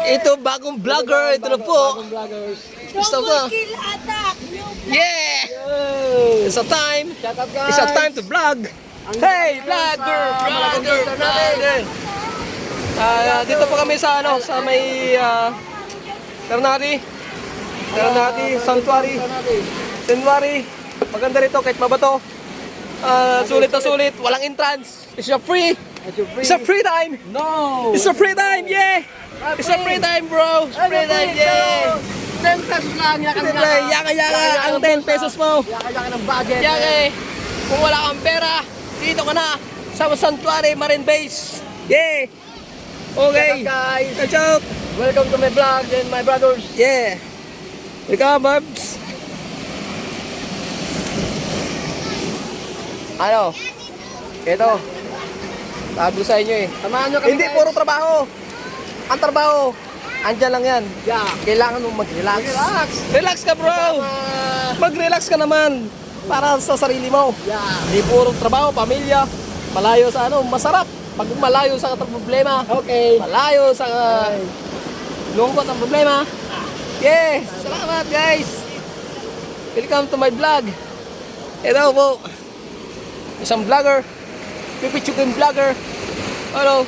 Ito bagong vlogger. Ito na po. Bagong vloggers. Gusto ko. Kill attack! Yeah! Yo! It's a time. Shout out guys! It's a time to vlog. Hey, vlogger! Vlogger! Vlogger! Dito po kami sa sa may Ternate Sanctuary. Maganda rito kahit mabato. Sulit na sulit, walang entrance. It's a free. It's a free time. No! It's a free time, yeah. It's a free time, bro. It's free time, yeah. 10 pesos lang, Yaka-yaka ang 10 pesos mo. Yaka-yaka ng budget. Yaka kung wala kang pera, dito ka na sa Sanctuary Marine Base. Yeah. Okay. Shout out guys! Catch up. Welcome to my vlog and my brothers. Yeah. Ikaw, Babs. Ano? Ito. Sabi ko sa inyo eh. Samahan nyo kami Hindi guys. puro trabaho. Ang trabaho, andyan lang yan. Yeah. Kailangan mo mag-relax. Relax. Relax ka, bro. Mag-relax ka naman para sa sarili mo. Yeah. Hindi puro trabaho, pamilya. Malayo sa masarap. Pag malayo sa problema. Okay. Malayo sa lungkot ng problema. Yeah. Salamat, guys. Welcome to my vlog. Ito po. Isang vlogger. Pipichukin vlogger. Hello.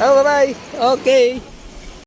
Oh, bye-bye. Okay.